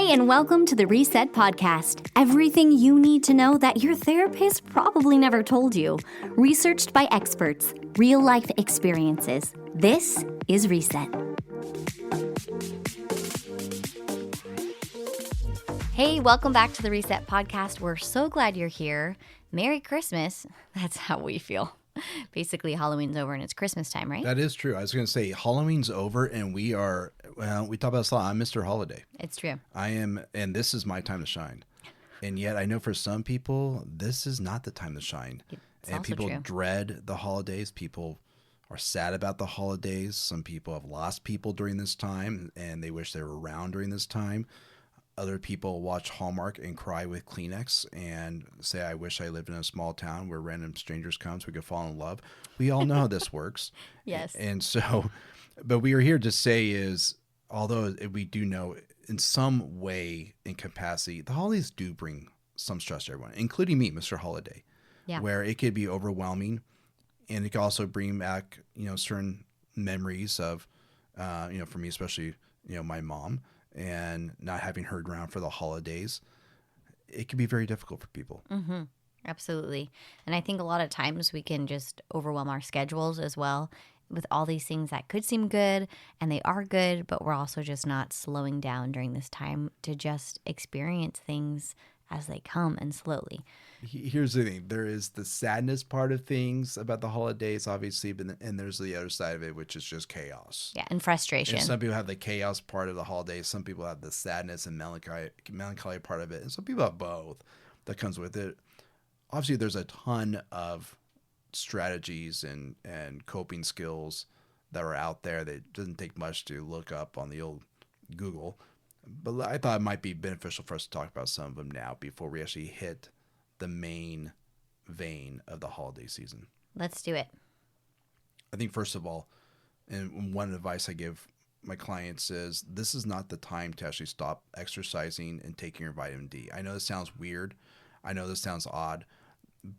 Hey, and welcome to the Reset Podcast. Everything you need to know that your therapist probably never told you. Researched by experts, real life experiences. This is Reset. Hey, welcome back to the Reset Podcast. We're so glad you're here. Merry Christmas. That's how we feel. Basically, Halloween's over and it's Christmas time, right? That is true. I was going to say Halloween's over and we are, well, we talk about this a lot. I'm Mr. Holiday. It's true. I am, and this is my time to shine. And yet I know for some people, this is not the time to shine. It's and also people true. dread the holidays. People are sad about the holidays. Some people have lost people during this time and they wish they were around during this time. Other people watch Hallmark and cry with Kleenex and say, I wish I lived in a small town where random strangers come so we could fall in love. We all know how this works. Yes. And so, but we are here to say is, although we do know in some way in capacity, the holidays do bring some stress to everyone, including me, Mr. Holiday, where it could be overwhelming and it could also bring back, certain memories of, for me, especially, my mom. And not having her around for the holidays, it can be very difficult for people. Mm-hmm. Absolutely. And I think a lot of times we can just overwhelm our schedules as well with all these things that could seem good, and they are good, but we're also just not slowing down during this time to just experience things as they come and slowly. Here's the thing. There is the sadness part of things about the holidays, obviously, and there's the other side of it, which is just chaos. Yeah, and frustration. And some people have the chaos part of the holidays. Some people have the sadness and melancholy part of it. And some people have both that comes with it. Obviously, there's a ton of strategies and coping skills that are out there that it doesn't take much to look up on the old Google. But I thought it might be beneficial for us to talk about some of them now before we actually hit the main vein of the holiday season. Let's do it. I think first of all, and one advice I give my clients is this is not the time to actually stop exercising and taking your vitamin D. I know this sounds weird. I know this sounds odd,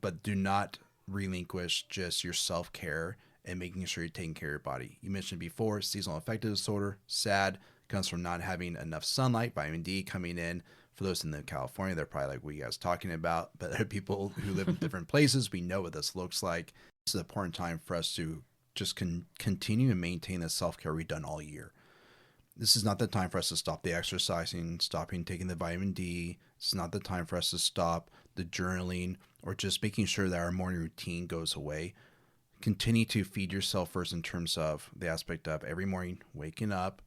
but do not relinquish just your self-care and making sure you're taking care of your body. You mentioned before, seasonal affective disorder, SAD, comes from not having enough sunlight, vitamin D coming in. For those in California, they're probably like, what are you guys talking about? But there are people who live in different places. We know what this looks like. This is an important time for us to just continue and maintain the self-care we've done all year. This is not the time for us to stop the exercising, stopping taking the vitamin D. This is not the time for us to stop the journaling or just making sure that our morning routine goes away. Continue to feed yourself first in terms of the aspect of every morning waking up,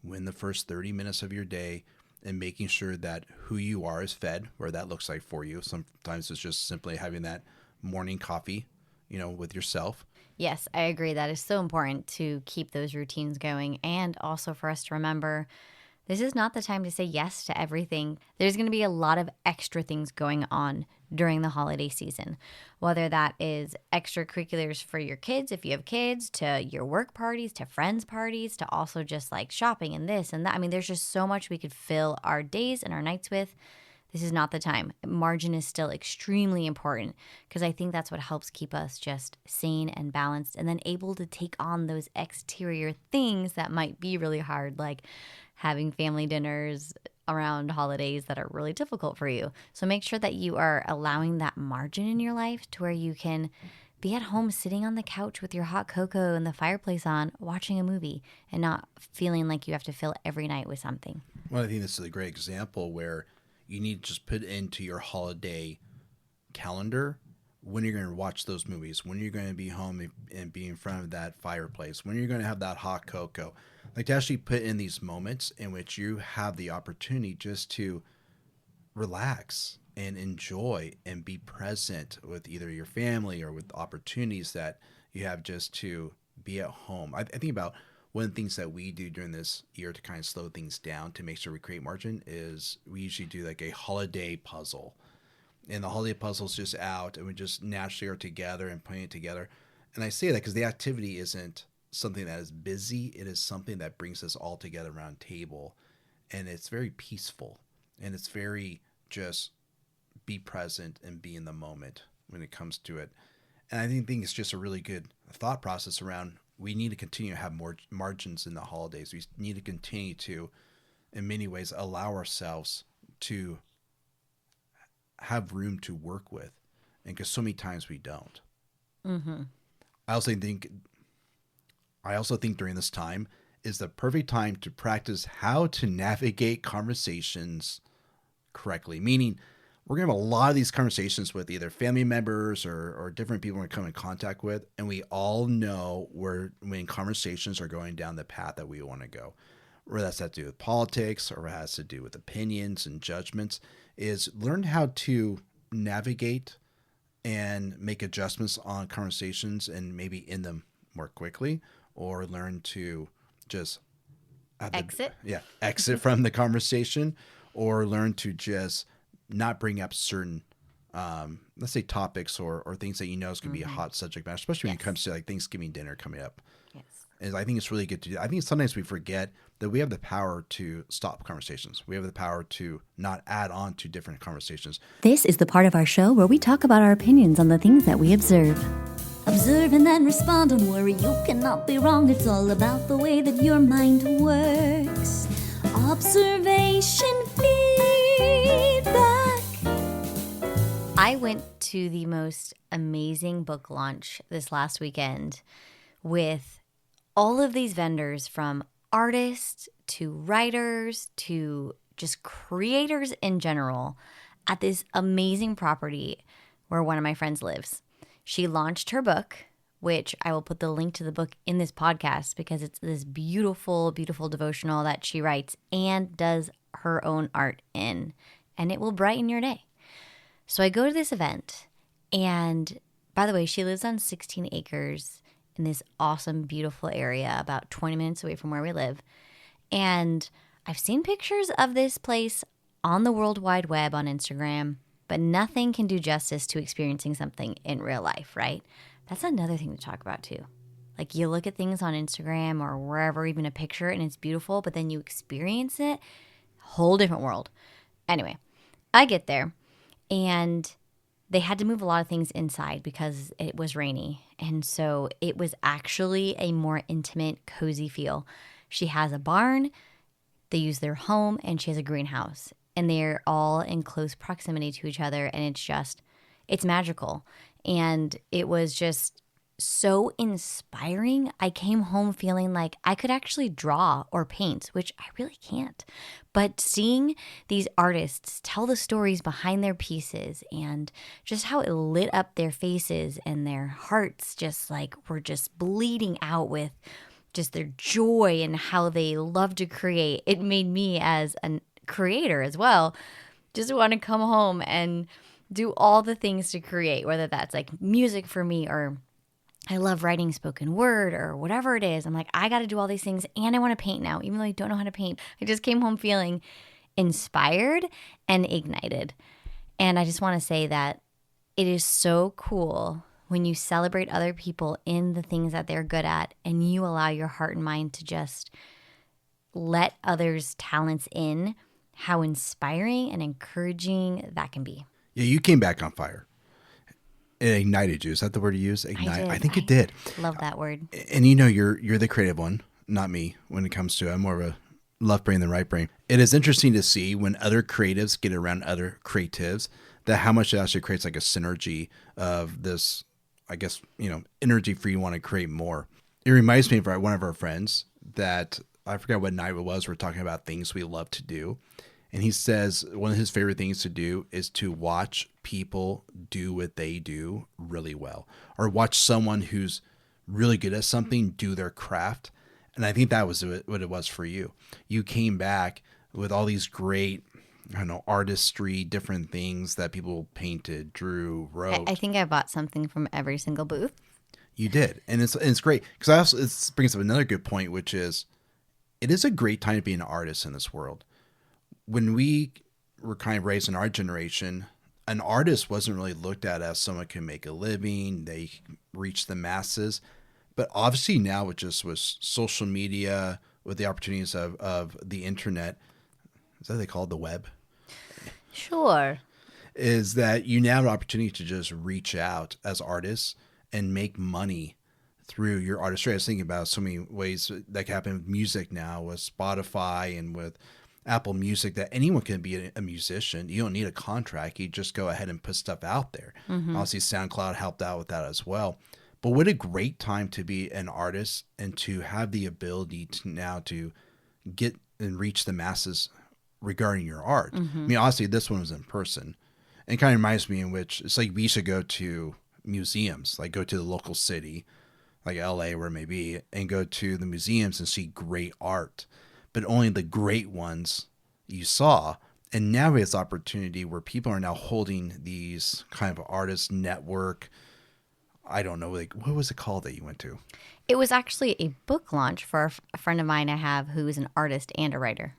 win the first 30 minutes of your day, and making sure that who you are is fed, where that looks like for you. Sometimes it's just simply having that morning coffee, with yourself. Yes, I agree. That is so important to keep those routines going, and also for us to remember this is not the time to say yes to everything. There's going to be a lot of extra things going on during the holiday season, whether that is extracurriculars for your kids, if you have kids, to your work parties, to friends parties, to also just like shopping and this and that. I mean, there's just so much we could fill our days and our nights with. This is not the time. Margin is still extremely important because I think that's what helps keep us just sane and balanced and then able to take on those exterior things that might be really hard, like having family dinners around holidays that are really difficult for you. So make sure that you are allowing that margin in your life to where you can be at home sitting on the couch with your hot cocoa and the fireplace on, watching a movie and not feeling like you have to fill every night with something. Well, I think this is a great example where you need to just put into your holiday calendar when you're going to watch those movies, when you're going to be home and be in front of that fireplace, when you're going to have that hot cocoa. Like to actually put in these moments in which you have the opportunity just to relax and enjoy and be present with either your family or with opportunities that you have just to be at home. I think about one of the things that we do during this year to kind of slow things down to make sure we create margin is we usually do like a holiday puzzle. And the holiday puzzle is just out and we just naturally are together and putting it together. And I say that because the activity isn't something that is busy. It is something that brings us all together around a table. And it's very peaceful. And it's very just be present and be in the moment when it comes to it. And I think it's just a really good thought process around we need to continue to have more margins in the holidays. We need to continue to in many ways allow ourselves to have room to work with, and because so many times we don't. Mm-hmm. I also think during this time is the perfect time to practice how to navigate conversations correctly. Meaning, we're going to have a lot of these conversations with either family members or different people we're coming in contact with. And we all know when conversations are going down the path that we want to go, whether that's to do with politics or has to do with opinions and judgments, is learn how to navigate and make adjustments on conversations and maybe end them more quickly, or learn to just Exit. exit from the conversation, or learn to just not bring up certain let's say topics or things that you know is going to be a hot subject matter, especially when it Yes. comes to like Thanksgiving dinner coming up. Yes. Is I think it's really good to do. I think sometimes we forget that we have the power to stop conversations. We have the power to not add on to different conversations. This is the part of our show where we talk about our opinions on the things that we observe. Observe and then respond, don't worry, you cannot be wrong. It's all about the way that your mind works. Observation feedback. I went to the most amazing book launch this last weekend with all of these vendors, from artists to writers to just creators in general, at this amazing property where one of my friends lives. She launched her book, which I will put the link to the book in this podcast because it's this beautiful, beautiful devotional that she writes and does her own art in, and it will brighten your day. So I go to this event, and by the way, she lives on 16 acres in this awesome, beautiful area about 20 minutes away from where we live. And I've seen pictures of this place on the World Wide Web on Instagram, but nothing can do justice to experiencing something in real life, right? That's another thing to talk about too. Like, you look at things on Instagram or wherever, even a picture, and it's beautiful, but then you experience it, whole different world. Anyway, I get there, and they had to move a lot of things inside because it was rainy. And so it was actually a more intimate, cozy feel. She has a barn, they use their home, and she has a greenhouse. And they're all in close proximity to each other. And it's magical. And it was just so inspiring. I came home feeling like I could actually draw or paint, which I really can't. But seeing these artists tell the stories behind their pieces and just how it lit up their faces and their hearts, just like were just bleeding out with just their joy and how they love to create. It made me, as a creator as well, just want to come home and do all the things to create, whether that's like music for me, or I love writing spoken word, or whatever it is. I'm like, I got to do all these things, and I want to paint now, even though I don't know how to paint. I just came home feeling inspired and ignited. And I just want to say that it is so cool when you celebrate other people in the things that they're good at, and you allow your heart and mind to just let others' talents in, how inspiring and encouraging that can be. Yeah, you came back on fire. It ignited you. Is that the word you use? Ignite. I think it did. Love that word. And you know, you're the creative one, not me. When it comes to, I'm more of a left brain than right brain. It is interesting to see when other creatives get around other creatives, that how much it actually creates like a synergy of this, I guess, energy for you want to create more. It reminds me of one of our friends that, I forgot what night it was, we're talking about things we love to do. And he says one of his favorite things to do is to watch people do what they do really well, or watch someone who's really good at something do their craft. And I think that was what it was for you. You came back with all these great, artistry, different things that people painted, drew, wrote. I think I bought something from every single booth. You did. And it's great. Because it brings up another good point, which is it is a great time to be an artist in this world. When we were kind of raised in our generation, an artist wasn't really looked at as someone who can make a living, they reach the masses. But obviously now with social media, with the opportunities of the internet, is that what they call it, the web? Sure. Is that you now have an opportunity to just reach out as artists and make money through your artistry. I was thinking about so many ways that can happen with music now, with Spotify and with Apple Music that anyone can be a musician. You don't need a contract. You just go ahead and put stuff out there. Obviously, SoundCloud helped out with that as well. But what a great time to be an artist and to have the ability to now to get and reach the masses regarding your art. I mean, honestly, this one was in person. And it kind of reminds me in which it's like we used to go to museums, like go to the local city, like LA, where it may be, and go to the museums and see great art. But only the great ones you saw. And now we have this opportunity where people are now holding these kind of artist network. I don't know, like, what was it called that you went to? It was actually a book launch for a friend of mine I have who is an artist and a writer.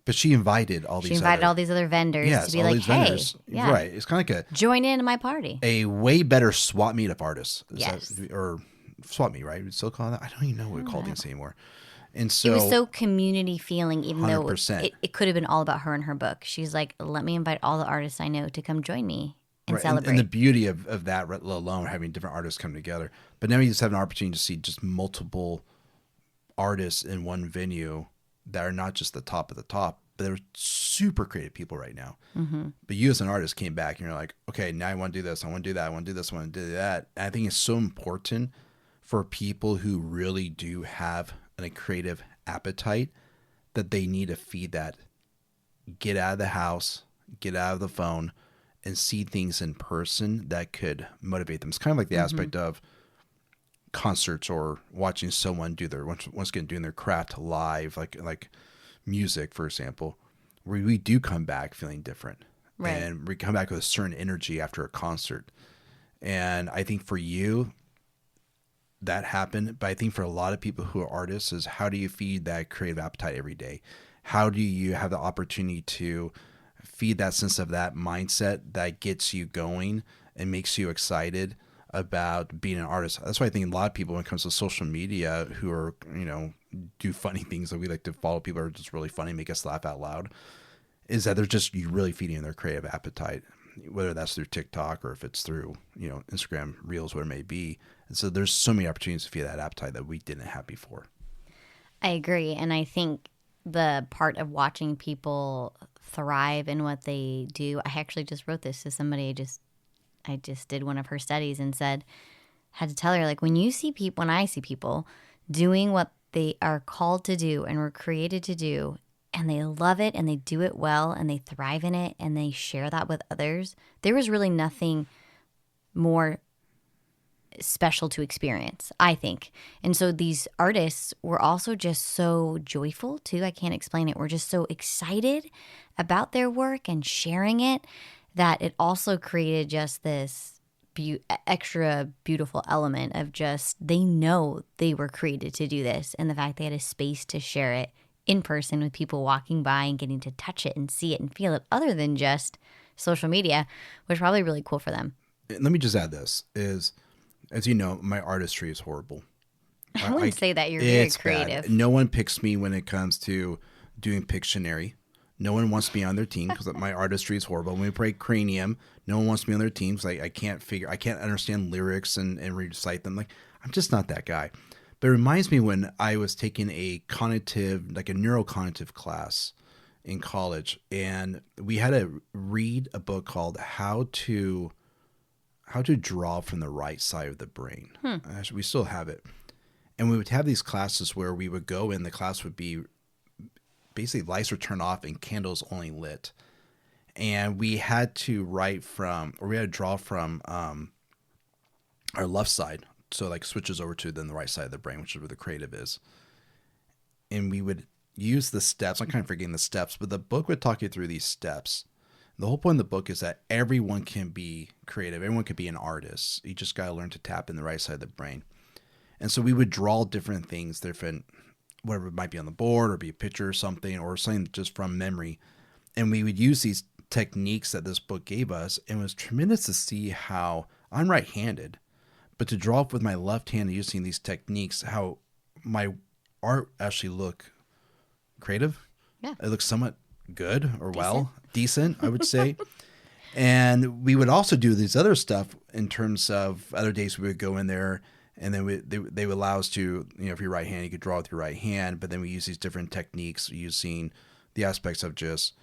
But she invited all these other vendors to be like, hey, vendors. Right. It's kind of like join in my party. A way better swap meet of artists. Yes. Or swap meet, right? We still call it that? I don't even know what we call things anymore. And so it was so community feeling, even 100%. though it could have been all about her and her book. She's like, let me invite all the artists I know to come join me and celebrate. And the beauty of that, let alone having different artists come together. But now you just have an opportunity to see just multiple artists in one venue that are not just the top of the top, but they're super creative people right now. But you as an artist came back and you're like, okay, now I want to do this. I want to do that. I want to do this. I want to do that. And I think it's so important for people who really do have a creative appetite that they need to feed that. Get out of the house, get out of the phone, and see things in person that could motivate them. It's kind of like the aspect of concerts or watching someone do their once again doing their craft live, like music, for example, where we do come back feeling different, and we come back with a certain energy after a concert. And I think for you, that happened. But I think for a lot of people who are artists is how do you feed that creative appetite every day? How do you have the opportunity to feed that sense of that mindset that gets you going and makes you excited about being an artist? That's why I think a lot of people, when it comes to social media, who are, do funny things that we like to follow, people are just really funny, make us laugh out loud, is that they're just really feeding their creative appetite, whether that's through TikTok or if it's through, Instagram Reels, whatever it may be. And so there's so many opportunities to feed that appetite that we didn't have before. I agree. And I think the part of watching people thrive in what they do, I actually just wrote this to somebody. I just did one of her studies and had to tell her, like, when I see people doing what they are called to do and were created to do, and they love it and they do it well and they thrive in it and they share that with others, there was really nothing more special to experience, I think. And so these artists were also just so joyful too. I can't explain it. We're just so excited about their work and sharing it that it also created just this extra beautiful element of just, they know they were created to do this, and the fact they had a space to share it in person with people walking by and getting to touch it and see it and feel it, other than just social media, was probably really cool for them. Let me just add this is, as you know, my artistry is horrible. I wouldn't say that. You're very creative. Bad. No one picks me when it comes to doing Pictionary. No one wants me on their team because my artistry is horrible. When we play Cranium, no one wants me on their teams. Like I can't understand lyrics and recite them. Like, I'm just not that guy. But it reminds me when I was taking a neurocognitive class in college, and we had to read a book called How to Draw from the Right Side of the Brain. Actually, we still have it. And we would have these classes where we would go in, the class would be basically lights were turned off and candles only lit. And we had to draw from our left side. So like switches over to then the right side of the brain, which is where the creative is. And we would use the steps. I'm kind of forgetting the steps, but the book would talk you through these steps. The whole point of the book is that everyone can be creative. Everyone can be an artist. You just got to learn to tap in the right side of the brain. And so we would draw different things, whatever it might be on the board or be a picture or something just from memory. And we would use these techniques that this book gave us. And it was tremendous to see how I'm right-handed, but to draw with my left hand using these techniques, how my art actually look creative. Yeah. It looks somewhat good or decent, I would say. And we would also do these other stuff in terms of other days we would go in there, and then they would allow us to, if you're right-handed, you could draw with your right hand, but then we use these different techniques using the aspects of just,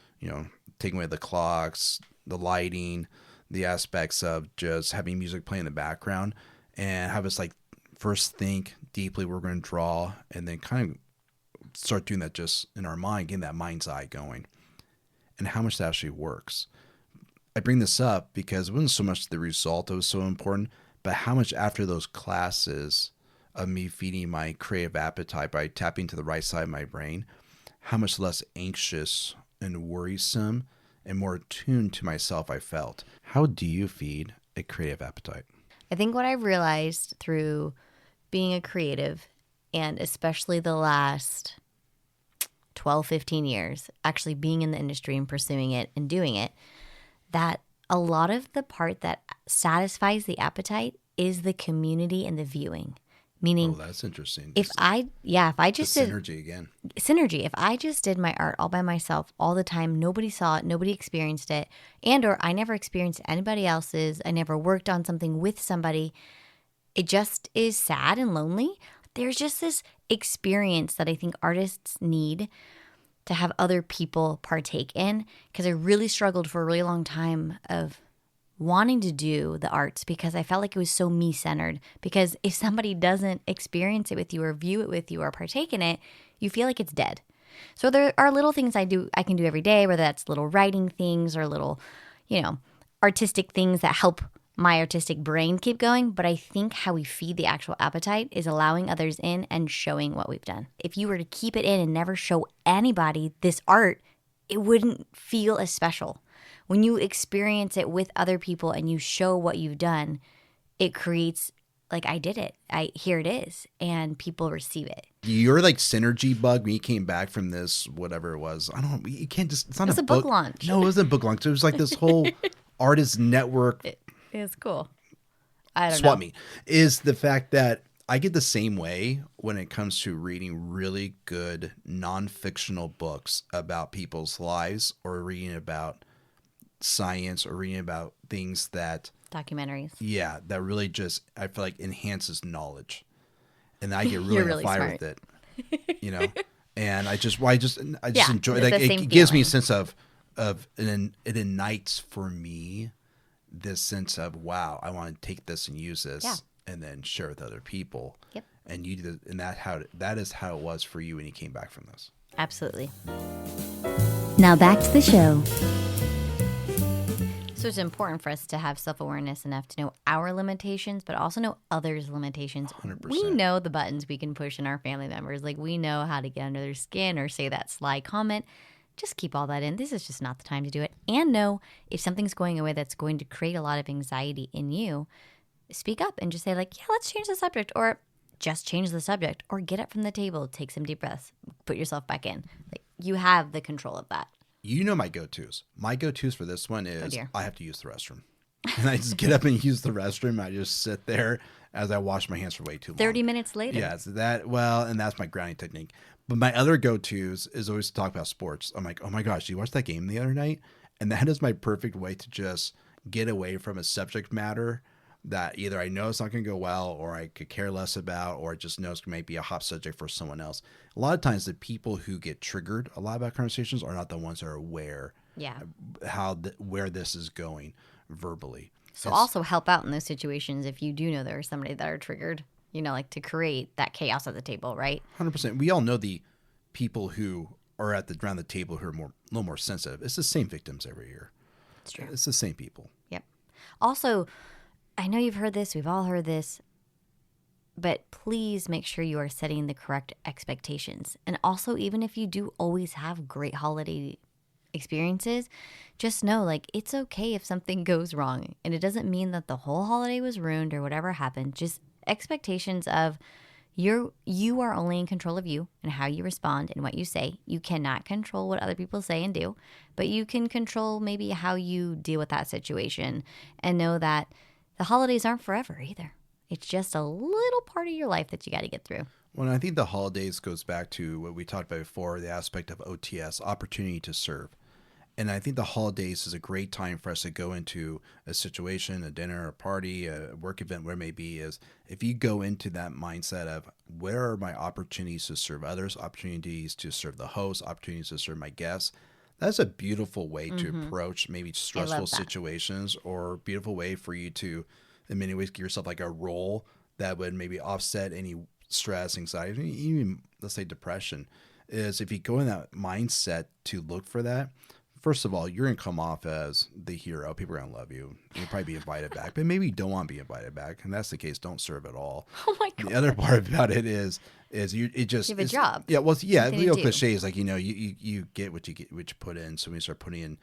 taking away the clocks, the lighting, the aspects of just having music play in the background, and have us like first think deeply we're going to draw, and then kind of start doing that just in our mind, getting that mind's eye going, and how much that actually works. I bring this up because it wasn't so much the result that was so important, but how much after those classes of me feeding my creative appetite by tapping to the right side of my brain, how much less anxious and worrisome and more attuned to myself I felt. How do you feed a creative appetite? I think what I've realized through being a creative, and especially the last 12, 15 years, actually being in the industry and pursuing it and doing it, that a lot of the part that satisfies the appetite is the community and the viewing. Meaning, Oh, that's interesting. if I just the did synergy again. synergy, if I just did my art all by myself all the time, nobody saw it, nobody experienced it, and or I never experienced anybody else's, I never worked on something with somebody, it just is sad and lonely. There's just this experience that I think artists need to have other people partake in, because I really struggled for a really long time of wanting to do the arts because I felt like it was so me-centered. Because if somebody doesn't experience it with you or view it with you or partake in it, you feel like it's dead. So there are little things I can do every day, whether that's little writing things or little, artistic things that help my artistic brain keep going. But I think how we feed the actual appetite is allowing others in and showing what we've done. If you were to keep it in and never show anybody this art, it wouldn't feel as special. When you experience it with other people and you show what you've done, it creates like, I did it. Here it is, and people receive it. Your like synergy bug when you came back from this, whatever it was. I don't know. You can't just. It's not It was a book launch. No, it wasn't a book launch. It was like this whole artist network. It's cool. I don't Swap know. me is the fact that I get the same way when it comes to reading really good non-fictional books about people's lives, or reading about science, or reading about things that Documentaries. that really just, I feel like, enhances knowledge, and I get really, You're on really fire smart. with it, and I just Yeah, enjoy it's like the same it gives me a feeling. sense and it ignites for me this sense of, wow, I want to take this and use this Yeah. and then share with other people. Yep. And you do, and that is how it was for you when you came back from this. Absolutely. Now back to the show. So it's important for us to have self-awareness enough to know our limitations, but also know others' limitations. 100%. We know the buttons we can push in our family members. Like, we know how to get under their skin or say that sly comment. Just keep all that in. This is just not the time to do it. And know if something's going away that's going to create a lot of anxiety in you, speak up and just say, like, yeah, let's change the subject, or just change the subject, or get up from the table, take some deep breaths, put yourself back in. Like, you have the control of that. You know my go-tos. My go-tos for this one is dear. I have to use the restroom. And I just get up and use the restroom. I just sit there as I wash my hands for way too long. 30 minutes later. Yeah, so and that's my grounding technique. But my other go-tos is always to talk about sports. I'm like, oh my gosh, you watched that game the other night? And that is my perfect way to just get away from a subject matter that either I know it's not going to go well, or I could care less about, or I just know it might be a hot subject for someone else. A lot of times the people who get triggered a lot about conversations are not the ones that are aware Yeah. where this is going verbally. So also help out in those situations if you do know there are somebody that are triggered, like to create that chaos at the table, right? 100%. We all know the people who are around the table who are a little more sensitive. It's the same victims every year. It's true. It's the same people. Yep. Also, I know you've heard this, we've all heard this, but please make sure you are setting the correct expectations. And also, even if you do always have great holiday experiences, just know, like, it's okay if something goes wrong. And it doesn't mean that the whole holiday was ruined or whatever happened. Just expectations of you are only in control of you and how you respond and what you say. You cannot control what other people say and do, but you can control maybe how you deal with that situation, and know that the holidays aren't forever either. It's just a little part of your life that you got to get through. Well, I think the holidays goes back to what we talked about before, the aspect of OTS, opportunity to serve. And I think the holidays is a great time for us to go into a situation, a dinner, a party, a work event, where it may be, is if you go into that mindset of where are my opportunities to serve others, opportunities to serve the host, opportunities to serve my guests. That's a beautiful way to approach maybe I stressful love that. situations, or a beautiful way for you to, in many ways, give yourself like a role that would maybe offset any stress, anxiety, even let's say depression. Is if you go in that mindset to look for that, first of all, you're going to come off as the hero. People are going to love you. You'll probably be invited back, but maybe you don't want to be invited back. And that's the case. Don't serve at all. Oh my And God. the other part about it is it just, You have a it's, job. yeah, well, yeah, Something the to old do. cliche is like, you get what you put in. So when you start putting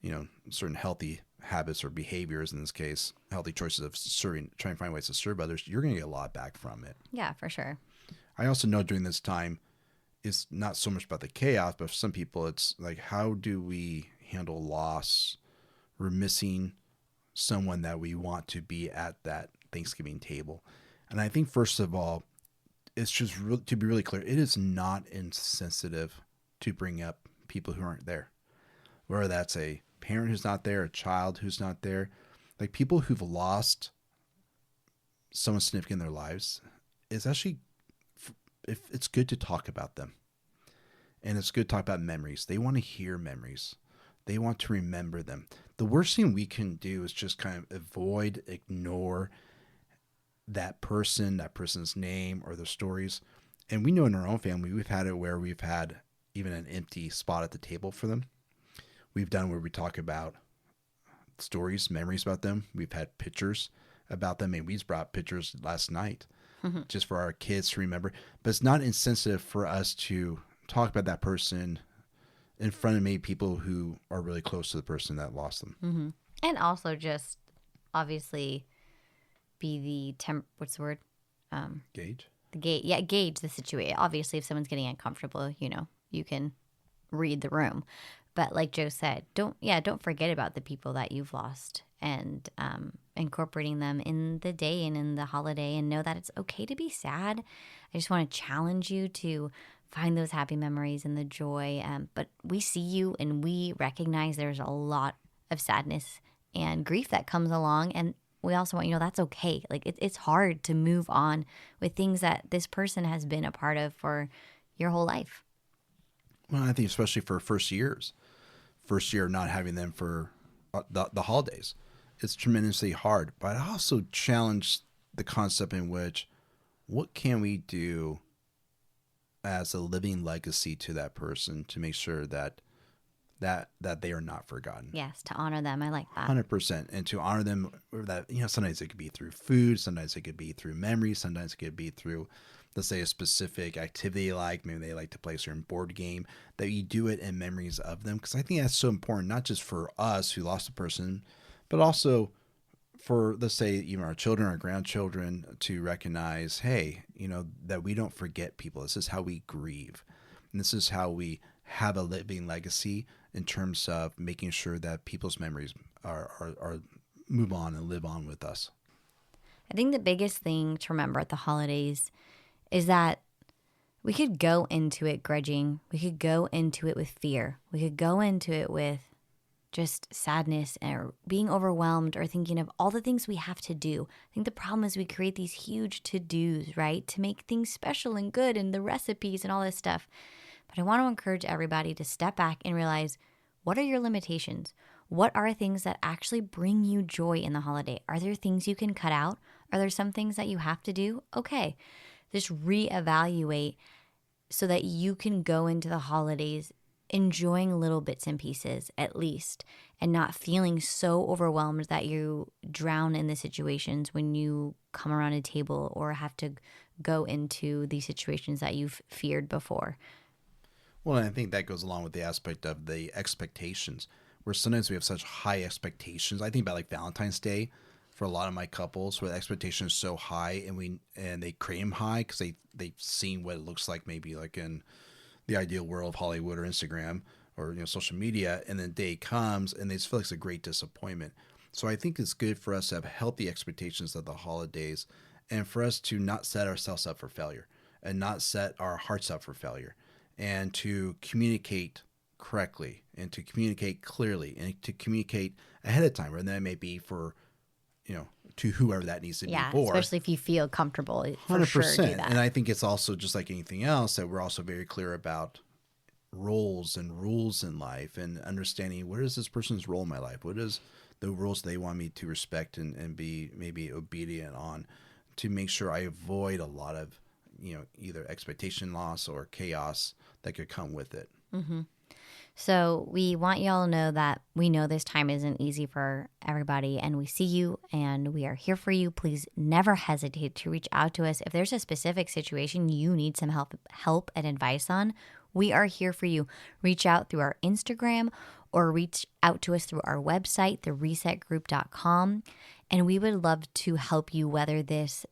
in, certain healthy habits or behaviors, in this case, healthy choices of serving, trying to find ways to serve others, you're going to get a lot back from it. Yeah, for sure. I also know during this time, it's not so much about the chaos, but for some people, it's like, how do we handle loss? We're missing someone that we want to be at that Thanksgiving table. And I think, first of all, it's just to be really clear, it is not insensitive to bring up people who aren't there. Whether that's a parent who's not there, a child who's not there, like people who've lost someone significant in their lives, it's actually, if it's good to talk about them. And it's good to talk about memories. They want to hear memories. They want to remember them. The worst thing we can do is just kind of avoid, ignore that person, that person's name or their stories. And we know in our own family, we've had it where we've had even an empty spot at the table for them. We've done where we talk about stories, memories about them. We've had pictures about them. And we just brought pictures last night just for our kids to remember. But it's not insensitive for us to talk about that person in front of many people who are really close to the person that lost them. And also just obviously be the what's the word? Gauge. Gauge the situation. Obviously, if someone's getting uncomfortable, you can read the room. But like Joe said, don't forget about the people that you've lost, and incorporating them in the day and in the holiday, and know that it's okay to be sad. I just want to challenge you to find those happy memories and the joy. But we see you, and we recognize there's a lot of sadness and grief that comes along, and we also want you to know that's okay. Like it's hard to move on with things that this person has been a part of for your whole life. Well, I think especially for first year not having them for the holidays, it's tremendously hard. But I also challenge the concept in which, what can we do as a living legacy to that person to make sure that they are not forgotten. Yes, to honor them. I like that. 100%. And to honor them, that, sometimes it could be through food, sometimes it could be through memory, sometimes it could be through, let's say, a specific activity, like maybe they like to play a certain board game, that you do it in memories of them. Because I think that's so important, not just for us who lost a person, but also for, let's say, even our children, our grandchildren, to recognize, hey, that we don't forget people. This is how we grieve. And this is how we have a living legacy in terms of making sure that people's memories are move on and live on with us. I think the biggest thing to remember at the holidays is that we could go into it grudging. We could go into it with fear. We could go into it with just sadness or being overwhelmed or thinking of all the things we have to do. I think the problem is we create these huge to-dos, right? To make things special and good, and the recipes and all this stuff. But I want to encourage everybody to step back and realize, what are your limitations? What are things that actually bring you joy in the holiday? Are there things you can cut out? Are there some things that you have to do? Okay, just reevaluate so that you can go into the holidays enjoying little bits and pieces at least, and not feeling so overwhelmed that you drown in the situations when you come around a table or have to go into these situations that you've feared before. Well, and I think that goes along with the aspect of the expectations, where sometimes we have such high expectations. I think about like Valentine's Day for a lot of my couples, where the expectation is so high, and they create them high because they've seen what it looks like, maybe like in the ideal world of Hollywood or Instagram or social media, and then the day comes and they just feel like it's a great disappointment. So I think it's good for us to have healthy expectations of the holidays, and for us to not set ourselves up for failure and not set our hearts up for failure, and to communicate correctly and to communicate clearly and to communicate ahead of time, or that may be for, to whoever that needs to be for. Especially if you feel comfortable, for sure do that. And I think it's also just like anything else that we're also very clear about roles and rules in life and understanding what is this person's role in my life? What is the rules they want me to respect and be maybe obedient on, to make sure I avoid a lot of, either expectation loss or chaos that could come with it. Mm-hmm. So we want y'all to know that we know this time isn't easy for everybody, and we see you and we are here for you. Please never hesitate to reach out to us. If there's a specific situation you need some help and advice on, we are here for you. Reach out through our Instagram or reach out to us through our website, theresetgroup.com, and we would love to help you weather this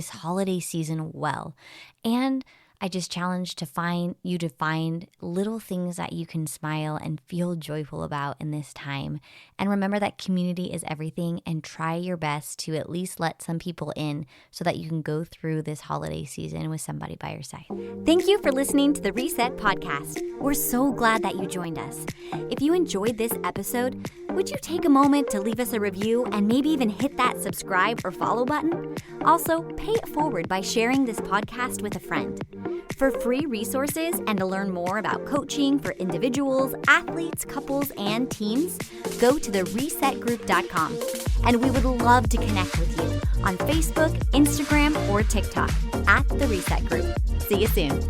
holiday season well. And I just challenge to find little things that you can smile and feel joyful about in this time. And remember that community is everything, and try your best to at least let some people in so that you can go through this holiday season with somebody by your side. Thank you for listening to the Reset Podcast. We're so glad that you joined us. If you enjoyed this episode, would you take a moment to leave us a review and maybe even hit that subscribe or follow button? Also, pay it forward by sharing this podcast with a friend. For free resources and to learn more about coaching for individuals, athletes, couples, and teams, go to theresetgroup.com. And we would love to connect with you on Facebook, Instagram, or TikTok at The Reset Group. See you soon.